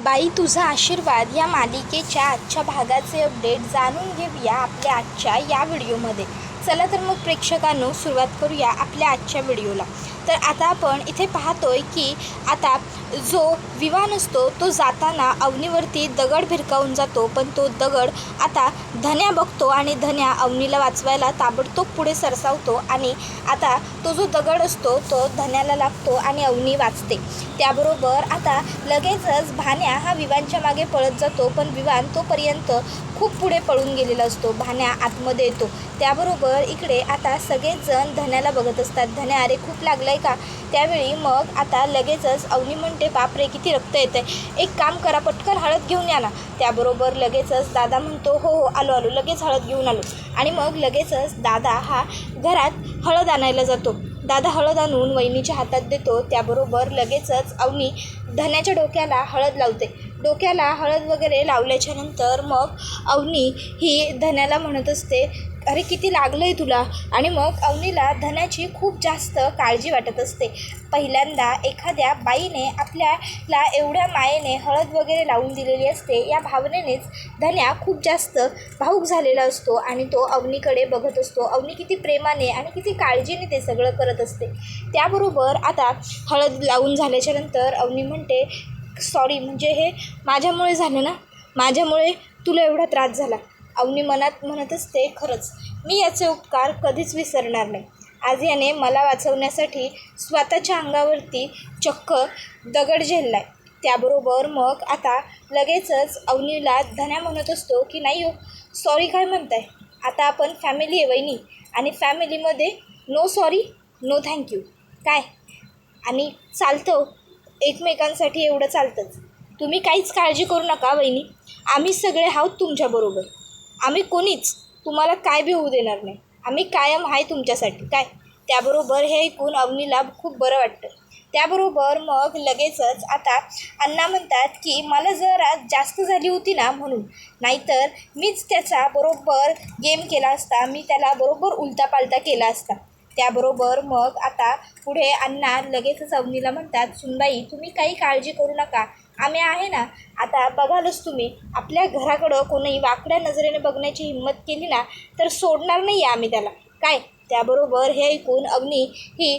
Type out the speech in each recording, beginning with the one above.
बाई तुझा आशीर्वाद या मालिकेच्या आजच्या भागाचे अपडेट जाणून घेऊया आपल्या आजच्या या व्हिडिओमध्ये. चला तर मग प्रेक्षकांनो सुरुवात करूया आपल्या आजच्या व्हिडिओला. तर आता आपण इथे पाहतोय की आता जो विवाह नसतो तो जाताना अवनीवरती दगड भिरकावून जातो, पण तो दगड आता धन्या बघतो आणि धन्या अवनीला वाचवायला ताबडतोब पुढे सरसावतो आणि आता तो जो दगड असतो तो धन्याला लागतो आणि अवनी वाचते. त्याबरोबर आता लगेचच भान्या हा विवानच्या मागे पळत जातो, पण विवान तोपर्यंत खूप पुढे पळून गेलेला असतो. भान्या आतमध्ये येतो. त्याबरोबर इकडे आता सगळेच जण धन्याला बघत असतात. धन्या अरे खूप लागलं आहे का? त्यावेळी मग आता लगेचच अवनी म्हणते बापरे किती रक्त येतं आहे, एक काम करा पटकन हळद घेऊन या ना. त्याबरोबर लगेचच दादा म्हणतो हो हो आलो आलो, लगेच हळद घेऊन आलो. आणि मग लगेचच दादा हा घरात हळद आणायला जातो. दादा हळद आणून वहिनीच्या हातात देतो. त्याबरोबर लगेचच अवनी धन्याच्या डोक्याला हळद लावते. डोक्याला हळद वगैरे लावल्याच्या नंतर मग अवनी ही धन्याला म्हणत असते अरे किती लागलं आहे तुला. आणि मग अवनीला धन्याची खूप जास्त काळजी वाटत असते. पहिल्यांदा एखाद्या बाईने आपल्याला एवढ्या मायेने हळद वगैरे लावून दिलेली असते. या भावनेनेच धन्या खूप जास्त भावूक झालेला असतो आणि तो अवनीकडे बघत असतो. अवनी किती प्रेमाने आणि किती काळजीने ते सगळं करत असते. त्याबरोबर आता हळद लावून झाल्याच्या नंतर अवनी म्हणते सॉरी, म्हणजे हे माझ्यामुळे झालं ना, माझ्यामुळे तुला एवढा त्रास झाला. अवनी मनात म्हणत असते खरंच मी याचे उपकार कधीच विसरणार नाही. आज याने मला वाचवण्यासाठी स्वतःच्या अंगावरती चक्क दगड झेलला आहे. त्याबरोबर मग आता लगेचच अवनीला धन्या म्हणत असतो की नाही हो सॉरी काय म्हणताय, आता आपण फॅमिली आहे वहिनी, आणि फॅमिलीमध्ये नो सॉरी नो थँक्यू काय, आणि चालतं एकमेकांसाठी एवढं चालतंच. तुम्ही काहीच काळजी करू नका वहिनी, आम्ही सगळे आहोत तुमच्याबरोबर. आम्ही कोणीच तुम्हाला काय बी होऊ देणार नाही, आम्ही कायम आहे तुमच्यासाठी काय. त्याबरोबर हे ऐकून अवनीला खूप बरं वाटतं. त्याबरोबर मग लगेचच आता अण्णा म्हणतात की मला जरा जास्त झाली होती ना म्हणून, नाहीतर मीच त्याचा बरोबर गेम केला असता, मी त्याला बरोबर उलटापालटा केला असता. त्याबरोबर मग आता पुढे अण्णा लगेचच अवनीला म्हणतात सुनबाई तुम्ही काही काळजी करू नका, आम्ही आहे ना. आता बघालच तुम्ही आपल्या घराकडं कोणी वाकड्या नजरेने बघण्याची हिंमत केली ना तर सोडणार नाही आहे आम्ही त्याला काय. त्याबरोबर हे ऐकून अवनी ही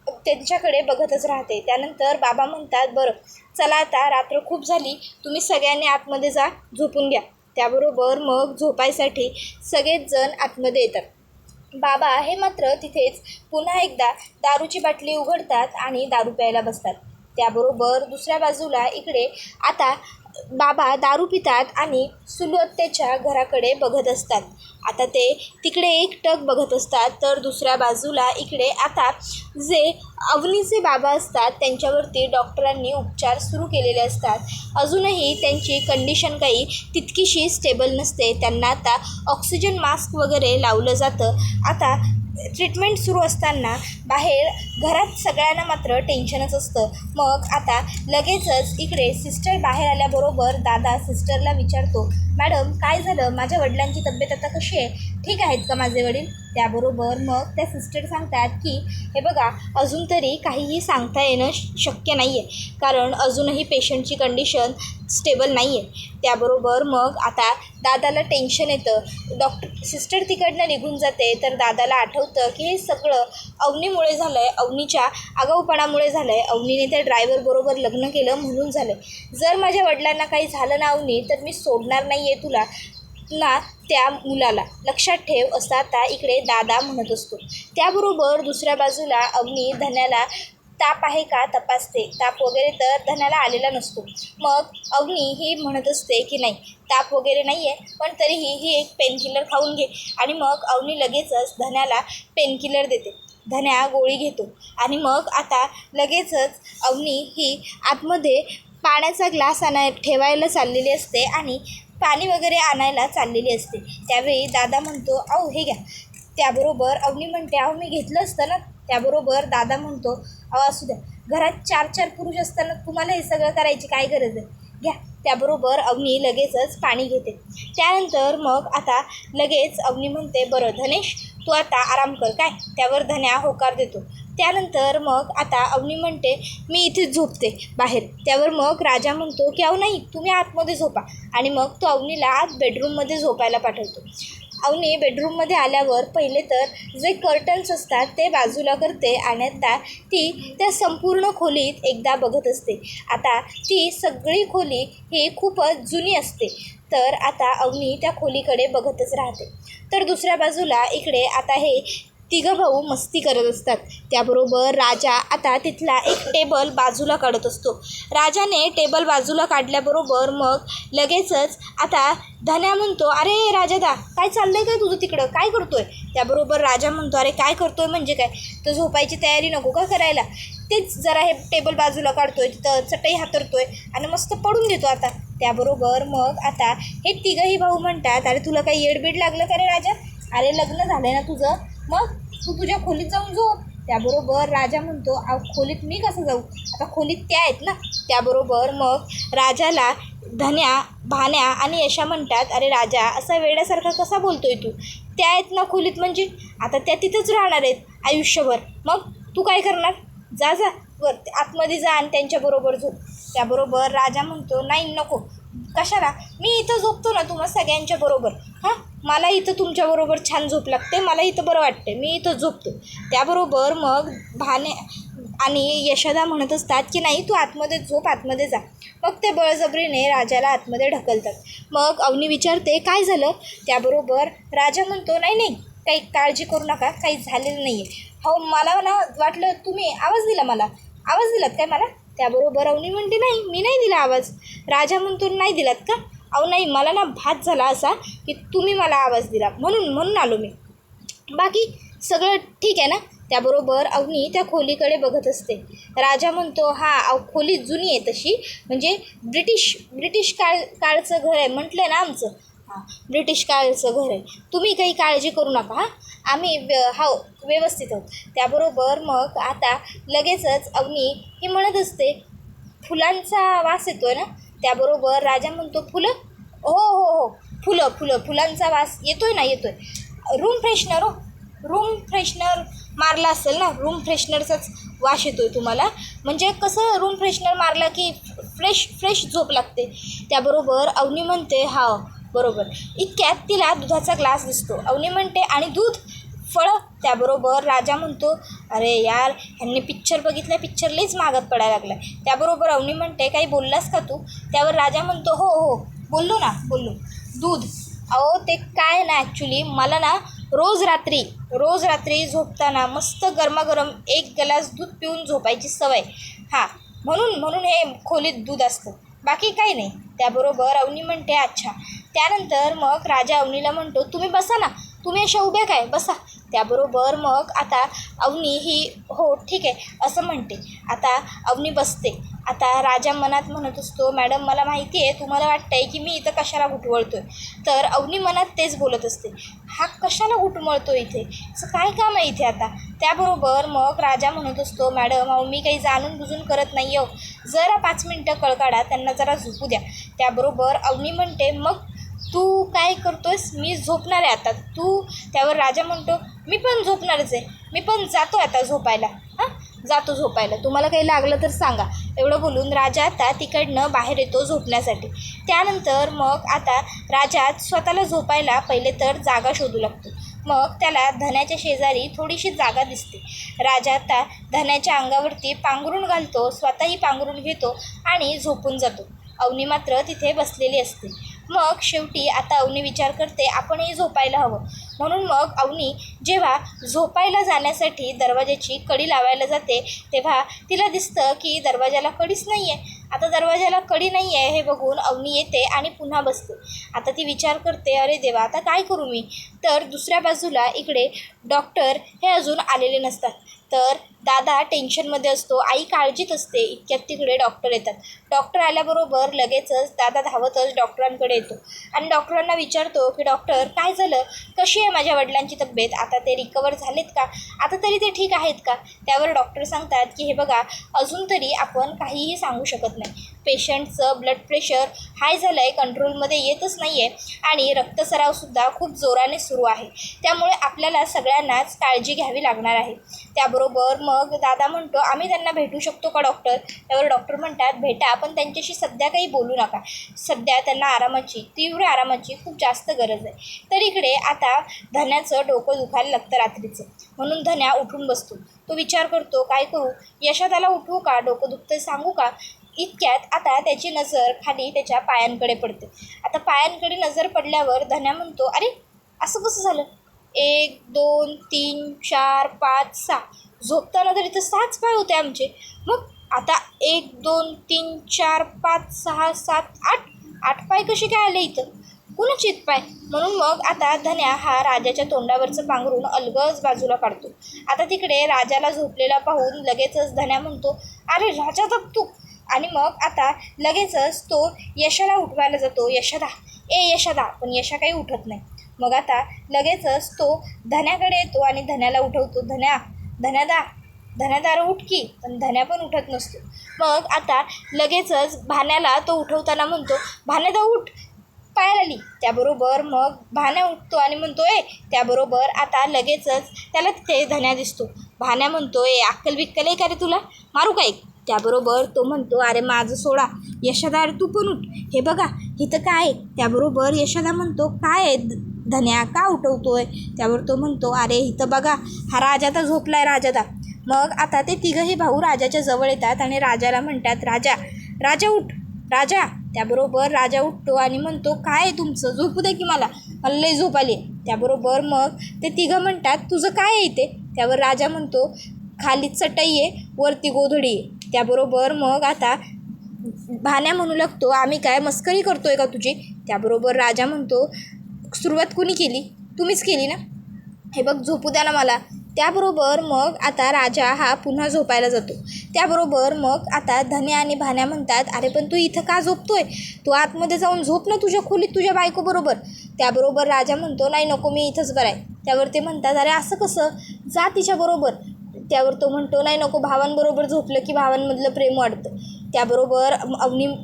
त्यांच्याकडे बघतच राहते. त्यानंतर बाबा म्हणतात बरं चला आता रात्र खूप झाली, तुम्ही सगळ्यांनी आतमध्ये जा झोपून घ्या. त्याबरोबर मग झोपायसाठी सगळेच जण आतमध्ये येतात. बाबा हे मात्र तिथेच पुन्हा एकदा दारूची बाटली उघडतात आणि दारू प्यायला बसतात. त्याबरोबर दुसऱ्या बाजूला इकडे आता बाबा दारू पितात आणि सुलत्याच्या घराकडे बघत असतात. आता ते तिकडे एकटक बघत असतात. तर दुसऱ्या बाजूला इकडे आता जे अवनीचे बाबा असतात त्यांच्यावरती डॉक्टरांनी उपचार सुरू केलेले असतात. अजूनही त्यांची कंडिशन काही तितकीशी स्टेबल नसते. त्यांना आता ऑक्सिजन मास्क वगैरे लावलं जातं. आता ट्रीटमेंट सुरू असताना बाहेर घरात सगळ्यांना मात्र टेन्शनच असतं. मग आता लगेचच इकडे सिस्टर बाहेर आल्याबरोबर दादा सिस्टरला विचारतो मॅडम काय झालं, माझ्या वडिलांची तब्येत आता कशी आहे, ठीक आहेत का माझे वडील. त्याबरोबर मग त्या सिस्टर सांगतात की हे बघा अजून तरी काहीही सांगता येणं शक्य नाही आहे, कारण अजूनही पेशंटची कंडिशन स्टेबल नाही आहे. त्याबरोबर मग आता दादाला टेन्शन येतं. सिस्टर तिकडनं निघून जाते. तर दादाला आठवतं की हे सगळं अवनीमुळे झालं आहे, अवनीच्या आगाऊपणामुळे झालं आहे, अवनीने त्या ड्रायव्हरबरोबर लग्न केलं म्हणून झालं आहे. जर माझ्या वडिलांना काही झालं ना अवनी तर मी सोडणार नाही आहे तुला ना त्या मुलाला, लक्षात ठेव असं आता इकडे दादा म्हणत असतो. त्याबरोबर दुसऱ्या बाजूला अवनी धन्याला ताप आहे का तपासते. ताप वगैरे तर धन्याला आलेला नसतो. मग अवनी ही म्हणत असते की नाही ताप वगैरे नाही आहे, पण तरीही ही एक पेनकिलर खाऊन घे. आणि मग अवनी लगेचच धन्याला पेनकिलर देते. धन्या गोळी घेतो आणि मग आता लगेचच अवनी ही आतमध्ये पाण्याचा ग्लास ठेवायला चाललेली असते आणि पाणी वगैरे आणायला चाललेली असते. त्यावेळी दादा म्हणतो अहो हे घ्या. त्याबरोबर अवनी म्हणते अहो मी घेतलं असतं ना. त्याबरोबर दादा म्हणतो अहो असू द्या, घरात 4 पुरुष असताना तुम्हाला हे सगळं करायची काय गरज आहे, घ्या. त्याबरोबर अवनी लगेचच पाणी घेते. त्यानंतर मग आता लगेच अवनी म्हणते बरं धनेश तू आता आराम कर काय. त्यावर धन्या होकार देतो. त्यानंतर मग आता अवनी म्हणते मी इथेच झोपते बाहेर. त्यावर मग राजा म्हणतो की अहो नाही, तुम्ही आतमध्ये झोपा. आणि मग तो अवनीला आत बेडरूममध्ये झोपायला पाठवतो. अवनी बेडरूममध्ये आल्यावर पहिले तर जे कर्टन्स असतात ते बाजूला करते आणि आता ती त्या संपूर्ण खोलीत एकदा बघत असते. आता ती सगळी खोली ही खूपच जुनी असते. तर आता अवनी त्या खोलीकडे बघतच राहते. तर दुसऱ्या बाजूला इकडे आता हे तिघं भाऊ मस्ती करत असतात. त्याबरोबर राजा आता तिथला एक टेबल बाजूला काढत असतो. राजाने टेबल बाजूला काढल्याबरोबर मग लगेचच आता धन्या म्हणतो अरे राजादा, काय चाललं आहे काय तुझं तिकडं, काय करतोय? त्याबरोबर राजा म्हणतो अरे काय करतोय म्हणजे काय, तर झोपायची तयारी नको का करायला? तेच जरा हे टेबल बाजूला काढतोय, तिथं चटई हातरतोय आणि मस्त पडून देतो आता. त्याबरोबर मग आता हे तिघंही भाऊ म्हणतात अरे तुला काही येडबीड लागलं का रे राजा? अरे लग्न झालं ना तुझं, मग तू तुझ्या खोलीत जाऊन झोप. त्याबरोबर राजा म्हणतो खोलीत मी कसं जाऊ, आता खोलीत त्या आहेत ना. त्याबरोबर मग राजाला धन्या, भान्या आणि यशा म्हणतात अरे राजा असा वेड्यासारखा कसा बोलतोय तू, त्या आहेत ना खोलीत म्हणजे आता त्या तिथंच राहणार आहेत आयुष्यभर, मग तू काय करणार? जा जा वर आतमध्ये जा आणि त्यांच्याबरोबर झोप. त्याबरोबर राजा म्हणतो नाही नको, कशाला, मी इथं झोपतो ना तुम्हा सगळ्यांच्या बरोबर. हां, मला इथं तुमच्याबरोबर छान झोप लागते, मला इथं बरं वाटते, मी इथं झोपतो. त्याबरोबर मग भाने आणि यशोदा म्हणत असतात की नाही तू आतमध्ये झोप, आतमध्ये जा. मग ते बळजबरीने राजाला आतमध्ये ढकलतात. मग अवनी विचारते काय झालं? त्याबरोबर राजा म्हणतो नाही नाही, काही काळजी करू नका, काही झालेलं नाही आहे. हो मला ना वाटलं तुम्ही आवाज दिला, मला आवाज दिलात काय मला? त्याबरोबर अवनी म्हणते नाही मी नाही दिला आवाज. राजा म्हणतो नाही दिलात का? अहो नाही, मला ना भात झाला असा की तुम्ही मला आवाज दिला म्हणून आलो मी, बाकी सगळं ठीक आहे ना. त्याबरोबर अवनी त्या खोलीकडे बघत असते. राजा म्हणतो हां खोली जुनी आहे तशी, म्हणजे ब्रिटिश काळचं घर आहे म्हटलं ना आमचं. हां, ब्रिटिश काळचं घर आहे, तुम्ही काही काळजी करू नका. हां, आम्ही व्यवस्थित आहोत. त्याबरोबर मग आता लगेचच अवनी ही म्हणत असते फुलांचा वास येतोय ना. त्याबरोबर राजा म्हणतो फुलं, हो हो हो फुलांचा वास येतोय ना, येतोय. रूम फ्रेशनर मारला असेल ना, रूम फ्रेशनरचाच वास येतोय तुम्हाला, म्हणजे कसं रूम फ्रेशनर मारला की फ्रेश झोप लागते. त्याबरोबर अवनी म्हणते हा बरोबर. इतक्यात तिला दुधाचा ग्लास दिसतो. अवनी म्हणते आणि दूध, फळं. त्याबरोबर राजा म्हणतो अरे यार ह्यांनी पिक्चर बघितला, पिक्चर लईच मागत पडायला लागला. त्याबरोबर अवनी म्हणते काही बोललास का तू? त्यावर राजा म्हणतो हो बोललो दूध. अहो ते काय ना ॲक्च्युली मला ना रोज रात्री झोपताना मस्त गरमागरम एक ग्लास दूध पिऊन झोपायची सवय. हां, म्हणून हे खोलीत दूध असतं, बाकी काही नाही. त्याबरोबर अवनी म्हणते अच्छा. त्यानंतर मग राजा अवनीला म्हणतो तुम्ही बसा ना, तुम्ही अशा उभ्या काय, बसा. त्याबरोबर मग आता अवनी ही हो ठीक आहे असं म्हणते. आता अवनी बसते. आता राजा मनात म्हणत असतो मॅडम मला माहिती आहे तुम्हाला वाटतं आहे की मी इथं कशाला घुटवळतो आहे. तर अवनी मनात तेच बोलत असते, हा कशाला घुटमळतो इथे, असं काय काम आहे इथे आता. त्याबरोबर मग राजा म्हणत असतो मॅडम अहो मी काही जाणून बुजून करत नाही हो, जरा 5 मिनटं कळकाडा, त्यांना जरा झोपू द्या. त्याबरोबर अवनी म्हणते मग तू काय करतोयस? मी झोपणार आहे आता तू. त्यावर राजा म्हणतो मी पण झोपणारच आहे, मी पण जातो आता झोपायला. हां, जातो झोपायला, तुम्हाला काही लागलं तर सांगा. एवढं बोलून राजा आता तिकडनं बाहेर येतो झोपण्यासाठी. त्यानंतर मग आता राजा स्वतःला झोपायला पहिले तर जागा शोधू लागतो. मग त्याला धन्याच्या शेजारी थोडीशी जागा दिसते. राजा आता धन्याच्या अंगावरती पांघरून घालतो, स्वतःही पांघरून घेतो आणि झोपून जातो. अवनी मात्र तिथे बसलेली असते. मग शेवटी आता अवनी विचार करते आपणही झोपायला हवं. म्हणून मग अवनी जेव्हा झोपायला जाण्यासाठी दरवाजाची कडी लावायला जाते तेव्हा तिला दिसतं की दरवाजाला कडीच नाही आहे. आता दरवाजाला कडी नाही आहे हे बघून अवनी येते आणि पुन्हा बसते. आता ती विचार करते अरे देवा आता काय करू मी. तर दुसऱ्या बाजूला इकडे डॉक्टर हे अजून आलेले नसतात. तर दादा टेन्शनमध्ये असतो, आई काळजीत असते. इतक्यात तिकडे डॉक्टर येतात. डॉक्टर आल्याबरोबर लगेचच दादा धावतच डॉक्टरांकडे येतो आणि डॉक्टरांना विचारतो की डॉक्टर काय झालं, कशी आहे माझ्या वडिलांची तब्येत, आता ते रिकवर झालेत का, आता तरी ते ठीक आहेत का. त्यावर डॉक्टर सांगतात की हे बघा अजून तरी आपण काहीही सांगू शकत नाही, पेशंटचं ब्लड प्रेशर हाय झालं आहे, कंट्रोलमध्ये येतच नाही आहे आणि रक्तस्रावसुद्धा खूप जोराने सुरू आहे. त्यामुळे आपल्याला सगळ्यांनाच काळजी घ्यावी लागणार आहे. त्याबरोबर मग दादा म्हणतो, आम्ही त्यांना भेटू शकतो का डॉक्टर? त्यावर डॉक्टर म्हणतात, भेटा, पण त्यांच्याशी सध्या काही बोलू नका. सध्या त्यांना आरामाची, तीव्र आरामाची खूप जास्त गरज आहे. तर इकडे आता धन्याचं डोकं दुखायला लागतं रात्रीचं. म्हणून धन्या उठून बसतो. तो विचार करतो, काय करू? यशोदाला उठवू का? डोकं दुखतं सांगू का? इतक्यात आता त्याची नजर खाली त्याच्या पायांकडे पडते. आता पायांकडे नजर पडल्यावर धन्या म्हणतो, अरे असं कसं झालं? 1 2 3 4 5 6 झोपताना तरी तर 6च पाय होते आमचे. मग आता 1 2 3 4 5 6 7 8 पाय कसे काय आले इथं? कुणाचे पाय? म्हणून मग आता धन्या हा राजाच्या तोंडावरचं पांघरून अलगद बाजूला काढतो. आता तिकडे राजाला झोपलेला पाहून लगेचच धन्या म्हणतो, अरे राजा तर तू. आणि मग आता लगेचच तो यशाला उठवायला जातो. यशोदा, यशोदा, पण यशा काही उठत नाही. मग आता लगेचच तो धन्याकडे येतो आणि धन्याला उठवतो. धन्यादार उठ की. पण धन्या पण उठत नसतो. मग आता लगेचच भाण्याला तो उठवताना म्हणतो, भाण्यादा उठ, पायाला आली. त्याबरोबर मग भाण्या उठतो आणि म्हणतो, त्याबरोबर आता लगेचच त्याला तिथे धन्या दिसतो. भाण्या म्हणतो, अक्कल बिक्कल आहे का रे तुला? मारू का एक? त्याबरोबर तो म्हणतो, अरे माझं सोडा. यशोदा, अरे तू पण उठ, हे बघा इथं काय आहे? त्याबरोबर यशोदा म्हणतो, काय आहे धन्या, का उठवतोय? त्यावर तो म्हणतो, अरे इथं बघा, हा राजा तर झोपलाय, राजादा. मग आता ते तिघंही भाऊ राजाच्या जवळ येतात आणि राजाला म्हणतात, राजा उठ, राजा. त्याबरोबर राजा उठतो आणि म्हणतो, काय आहे तुमचं? झोपू दे की मला लई झोप आली. त्याबरोबर मग ते तिघं म्हणतात, तुझं काय आहे इथे? त्यावर राजा म्हणतो, खाली चटई आहे, वरती गोधडी आहे. त्याबरोबर मग आता भाण्या म्हणू लागतो, आम्ही काय मस्करी करतोय का तुझी? त्याबरोबर राजा म्हणतो, सुरुवात कुणी केली? तुम्हीच केली ना? हे बघ, झोपू द्या ना मला. त्याबरोबर मग आता राजा हा पुन्हा झोपायला जातो. त्याबरोबर मग आता धन्या आणि भाण्या म्हणतात, अरे पण तू इथं का झोपतोय? तू आतमध्ये जाऊन झोप ना तुझ्या खोलीत तुझ्या बायकोबरोबर. त्याबरोबर राजा म्हणतो, नाही नको, मी इथंच बरं आहे. त्यावर ते म्हणतात, अरे असं कसं? जा तिच्याबरोबर. त्यावर तो म्हणतो, नाही नको, भावांबरोबर झोपलं की भावांमधलं प्रेम वाढतं. त्याबरोबर अवनी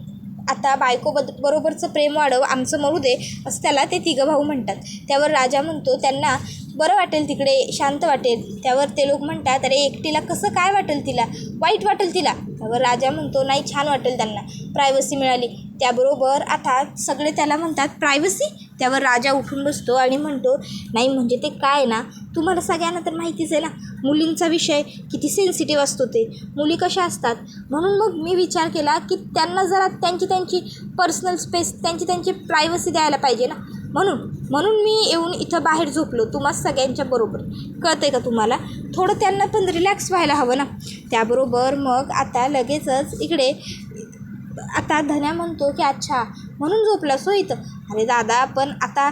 आता बरोबरचं प्रेम वाढव, आमचं मरू दे, असं त्याला ते तिघं भाऊ म्हणतात. त्यावर राजा म्हणतो, त्यांना बरं वाटेल तिकडे, शांत वाटेल. त्यावर ते लोक म्हणतात, अरे एकटीला कसं काय वाटेल? तिला वाईट वाटेल तिला. त्यावर राजा म्हणतो, नाही छान वाटेल, त्यांना प्रायव्हसी मिळाली. त्याबरोबर आता सगळे त्याला म्हणतात, प्रायव्हसी? त्यावर राजा उठून बसतो आणि म्हणतो, नाही म्हणजे ते काय ना, तुम्हाला सगळ्यांना तर माहितीच आहे ना, मुलींचा विषय किती सेन्सिटिव्ह असतो, ते मुली कशा असतात. म्हणून मग मी विचार केला की त्यांना जरा त्यांची पर्सनल स्पेस, त्यांची प्रायव्हसी द्यायला पाहिजे ना. म्हणून मी येऊन इथं बाहेर झोपलो तुम्हा सगळ्यांच्या बरोबर. कळतं आहे का तुम्हाला? थोडं त्यांना पण रिलॅक्स व्हायला हवं ना. त्याबरोबर मग आता लगेचच इकडे आता धन्या म्हणतो की अच्छा, म्हणून झोपलास हो इथं? अरे दादा, पण आता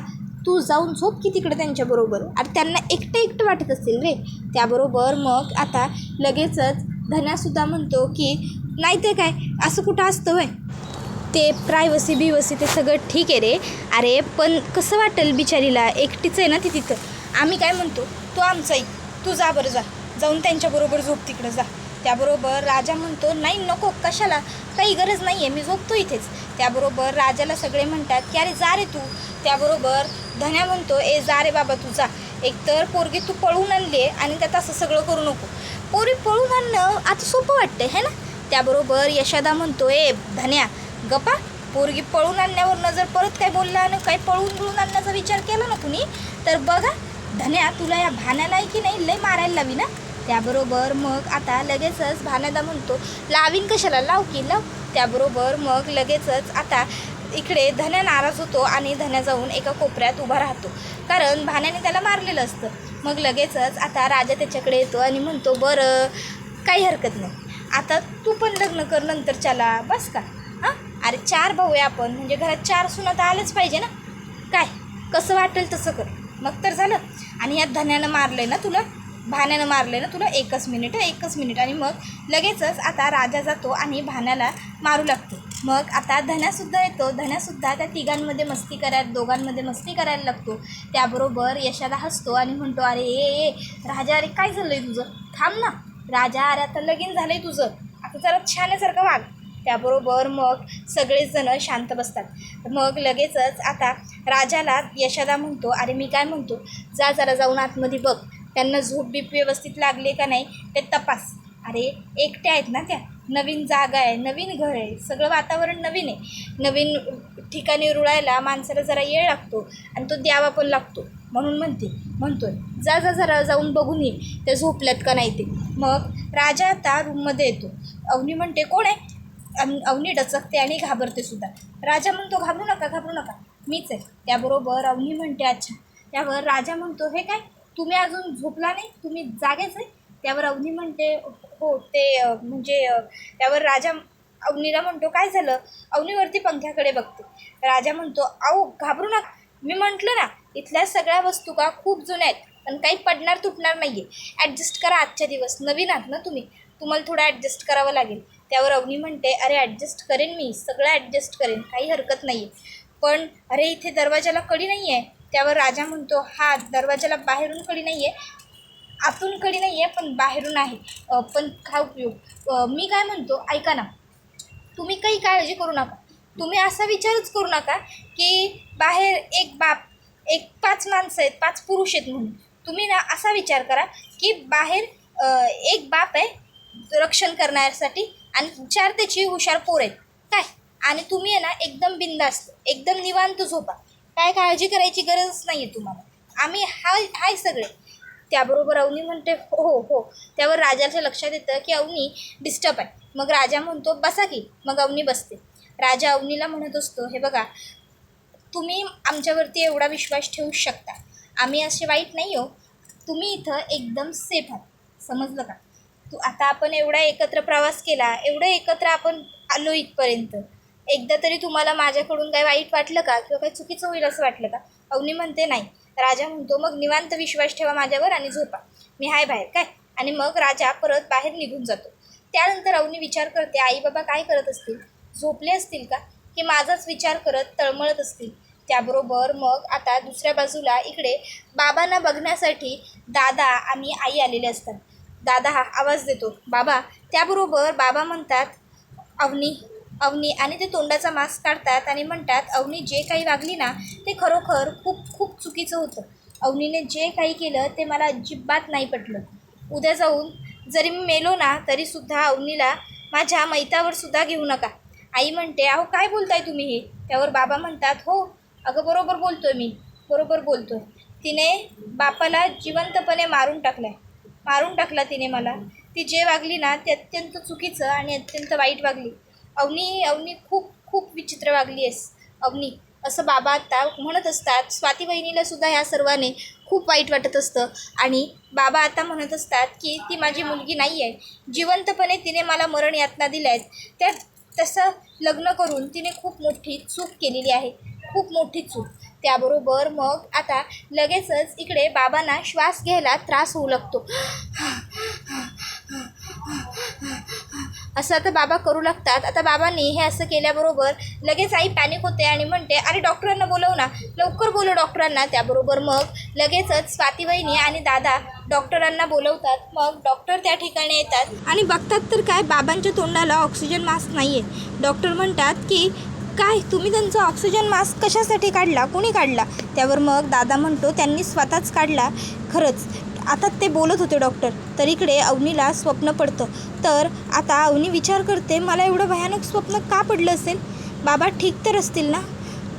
तू जाऊन झोप की तिकडे त्यांच्याबरोबर. अरे त्यांना एकटं वाटत असेल रे. त्याबरोबर मग आता लगेचच धन्यासुद्धा म्हणतो की नाही ते काय, असं कुठं असतं होय? ते प्रायव्हसी बिवसी ते सगळं ठीक आहे रे. अरे पण कसं वाटेल बिचारीला, एकटीच आहे ना ती तिथं. आम्ही काय म्हणतो, तो आमचा ऐक, तू जा बरं, जाऊन त्यांच्याबरोबर झोप तिकडं जा. त्याबरोबर राजा म्हणतो, नाही नको, कशाला, काही गरज नाही आहे, मी झोपतो इथेच. त्याबरोबर राजाला सगळे म्हणतात की अरे जा रे तू. त्याबरोबर धन्या म्हणतो, जा रे बाबा तू जा. एकतर पोरगी तू पळवून आणली आणि त्यात असं सगळं करू नको. पोरी पळून आणणं आता सोपं वाटतं है ना. त्याबरोबर यशोदा म्हणतो, धन्या गप्पा, पोरगी पळून आणण्यावर जर परत काय बोलला आणि काही पळून आणण्याचा विचार केला ना कुणी, तर बघा धन्या तुला या भाण्याला आहे की नाही लय मारायला लावी ना. त्याबरोबर मग आता लगेचच भाण्यादा म्हणतो, लावीन कशाला, लाव की लाव. त्याबरोबर मग लगेचच आता इकडे धन्या नाराज होतो आणि धन्या जाऊन एका कोपऱ्यात उभा राहतो, कारण भाण्याने त्याला मारलेलं असतं. मग लगेचच आता राजा त्याच्याकडे येतो आणि म्हणतो, बरं काही हरकत नाही, आता तू पण लग्न कर नंतरच्याला, बस का? हां, अरे 4 भाऊ आहे आपण, म्हणजे घरात 4 सुना तर आलंच पाहिजे ना. काय कसं वाटेल तसं कर, मग तर झालं. आणि या धन्यानं मारलं ना तुला, भाण्यानं मारलं ना तुला, एकच मिनिट. आणि मग लगेचच आता राजा जातो आणि भाण्याला मारू लागतो. मग आता धन्यासुद्धा येतो. धन्यासुद्धा त्या दोघांमध्ये मस्ती करायला लागतो. त्याबरोबर यशोदा हसतो आणि म्हणतो, अरे राजा, अरे काय झालं आहे तुझं? थांब ना राजा, अरे आता लगीन झालं आहे तुझं, आता जरा छानसारखं वाग. त्याबरोबर मग सगळेजण शांत बसतात. मग लगेचच आता राजाला यशोदा म्हणतो, अरे मी काय म्हणतो, जा जरा जाऊन आतमध्ये बघ, त्यांना झोप बीप व्यवस्थित लागले का नाही ते तपास. अरे एकट्या आहेत ना त्या, नवीन जागा आहे, नवीन घर आहे, सगळं वातावरण नवीन आहे. नवीन ठिकाणी रुळायला माणसाला जरा वेळ लागतो आणि तो द्यावा पण लागतो. म्हणून म्हणतोय जा जा जरा जाऊन बघून ये ते झोपल्यात का नाही ते. मग राजा आता रूममध्ये येतो. अवनी म्हणते कोण आहे. अवनी डचकते आणि घाबरते सुद्धा. राजा म्हणतो घाबरू नका मीच आहे. त्याबरोबर अवनी म्हणते अच्छा. त्यावर राजा म्हणतो हे काय, तुम्ही अजून झोपला नाही, तुम्ही जागेच आहे. त्यावर अवनी म्हणते हो ते म्हणजे त्यावर राजा अवनीला म्हणतो काय झालं. अवनीवरती पंख्याकडे बघते. राजा म्हणतो अहो घाबरू नका, मी म्हटलं ना इथल्या सगळ्या वस्तू का खूप जुन्या आहेत, पण काही पडणार तुटणार नाही आहे. ॲडजस्ट करा, आजच्या दिवस नवीन आहात ना तुम्ही, तुम्हाला थोडं ॲडजस्ट करावं लागेल. त्यावर अवनी म्हणते अरे ॲडजस्ट करेन मी, सगळं ॲडजस्ट करेन, काही हरकत नाही आहे. पण अरे इथे दरवाजाला कडी नाही आहे. त्यावर राजा म्हणतो हा दरवाजाला बाहेरून कडी नाही आहे, आतून कडी नाही आहे, पण बाहेरून आहे. पण काय उपयोग. मी काय म्हणतो ऐका ना, तुम्ही काही काळजी करू नका. तुम्ही असा विचारच करू नका की बाहेर एक बाप, एक 5 माणसं आहेत, 5 पुरुष आहेत म्हणून. तुम्ही ना असा विचार करा की बाहेर एक बाप आहे रक्षण करण्यासाठी आणि 4 त्याची हुशार पोर आहेत काय, आणि तुम्ही आहे ना एकदम बिंदास्त, एकदम निवांत झोपा. काय काळजी करायची गरज नाही आहे तुम्हाला, आम्ही हाय सगळे. त्याबरोबर अवनी म्हणते हो हो. त्यावर राजाच्या लक्षात येतं की अवनी डिस्टर्ब आहे. मग राजा म्हणतो बसा की. मग अवनी बसते. राजा अवनीला म्हणत असतो हे बघा, तुम्ही आमच्यावरती एवढा विश्वास ठेवू शकता, आम्ही असे वाईट नाही हो, तुम्ही इथं एकदम सेफ आहात, समजलं का. आता आपण एवढा एकत्र प्रवास केला, एवढं एकत्र आपण आलो इथपर्यंत, एकदा तरी तुम्हाला माझ्याकडून काही वाईट वाटलं का किंवा काही चुकीचं होईल असं वाटलं का. अवनी म्हणते नाही. राजा म्हणतो मग निवांत विश्वास ठेवा माझ्यावर आणि झोपा, मी हाय बाहेर काय. आणि मग राजा परत बाहेर निघून जातो. त्यानंतर अवनी विचार करते आई बाबा काय करत असतील, झोपले असतील का की माझाच विचार करत तळमळत असतील. त्याबरोबर मग आता दुसऱ्या बाजूला इकडे बाबांना बघण्यासाठी दादा आणि आई आलेले असतात. दादा हा आवाज देतो बाबा. त्याबरोबर बाबा म्हणतात अवनी आणि ते तोंडाचा मास्क काढतात आणि म्हणतात अवनी जे काही वागली ना ते खरोखर खूप खूप चुकीचं होतं. अवनीने जे काही केलं ते मला अजिबात नाही पटलं. उद्या जाऊन जरी मी मेलो ना तरीसुद्धा अवनीला माझ्या मैतावर सुद्धा घेऊ नका. आई म्हणते अहो काय बोलताय तुम्ही हे. त्यावर बाबा म्हणतात हो अगं बरोबर बोलतोय मी, बरोबर बोलतोय. तिने बापाला जिवंतपणे मारून टाकला तिने मला. ती जे वागली ना ते अत्यंत चुकीचं आणि अत्यंत वाईट वागली. अवनी खूप खूप विचित्र वागली आहेस अवनी, असं बाबा आता म्हणत असतात. स्वाती वहिनीला सुद्धा ह्या सर्वाने खूप वाईट वाटत असतं आणि बाबा आता म्हणत असतात की ती माझी मुलगी नाही आहे, जिवंतपणे तिने मला मरण यातना दिल्या आहेत, तसं लग्न करून तिने खूप मोठी चूक केलेली आहे, खूप मोठी चूक. त्याबरोबर मग आता लगेचच इकडे बाबांना श्वास घ्यायला त्रास होऊ लागतो. असं आता बाबा करू लागतात. आता बाबांनी हे असं केल्याबरोबर लगेच आई पॅनिक होते आणि म्हणते अरे डॉक्टरांना बोलव ना, लवकर बोलव डॉक्टरांना. त्याबरोबर मग लगेचच स्वाती वहिनी आणि दादा डॉक्टरांना बोलवतात. मग डॉक्टर त्या ठिकाणी येतात आणि बघतात तर काय बाबांच्या तोंडाला ऑक्सिजन मास्क नाही आहे. डॉक्टर म्हणतात की काय तुम्ही त्यांचा ऑक्सिजन मास्क कशासाठी काढला, कोणी काढला. त्यावर मग दादा म्हणतो त्यांनी स्वतःच काढला. खरंच आता ते बोलत होते डॉक्टर. तर इकडे अवनीला स्वप्न पडतं. तर आता अवनी विचार करते मला एवढं भयानक स्वप्न का पडलं असेल, बाबा ठीक तर असतील ना,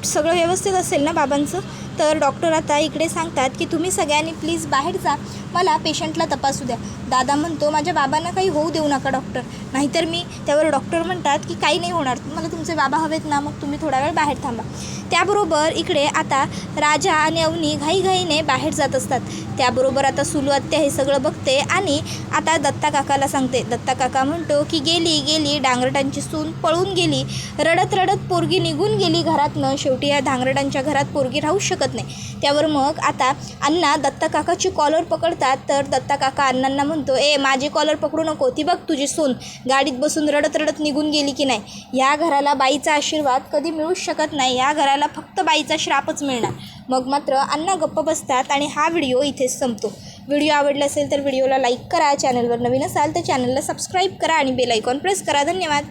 सगळं व्यवस्थित असेल ना बाबांचं. तर डॉक्टर आता इकडे सांगतात की तुम्ही सगळ्यांनी प्लीज बाहेर जा, मला पेशंटला तपासू द्या. दादा म्हणतो माझ्या बाबांना काही होऊ देऊ नका डॉक्टर, नाहीतर मी. त्यावर डॉक्टर म्हणतात की काही नाही होणार, तुम्हाला तुमचे बाबा हवेत ना, मग तुम्ही थोडा वेळ बाहेर थांबा. त्याबरोबर इकडे आता राजा आणि अवनी घाईघाईने बाहेर जात असतात. त्याबरोबर आता सुलू आत्या हे सगळं बघते आणि आता दत्ता काकाला सांगते. दत्ता काका म्हणतो की गेली डांगरटांची सून पळून गेली, रडत रडत पोरगी निघून गेली घरातनं, शेवटी या डांगरटांच्या घरात पोरगी राहू शकत नाही. त्यावर मग आता अण्णा दत्ता काकाची कॉलर पकडतात. तर दत्ता काका अण्णांना म्हणतो माझी कॉलर पकडू नको, ती बघ तुझी सून गाडीत बसून रडत रडत निघून गेली की नाही. या घराला बाईचा आशीर्वाद कधी मिळूच शकत नाही, या घराला फक्त बाईचा श्रापच मिळणार. मग मात्र अण्णा गप्प बसतात आणि हा व्हिडिओ इथेच संपतो. व्हिडिओ आवडला असेल तर व्हिडिओला लाईक करा, चॅनलवर नवीन असाल तर चॅनलला सबस्क्राईब करा आणि बेल आयकॉन प्रेस करा. धन्यवाद.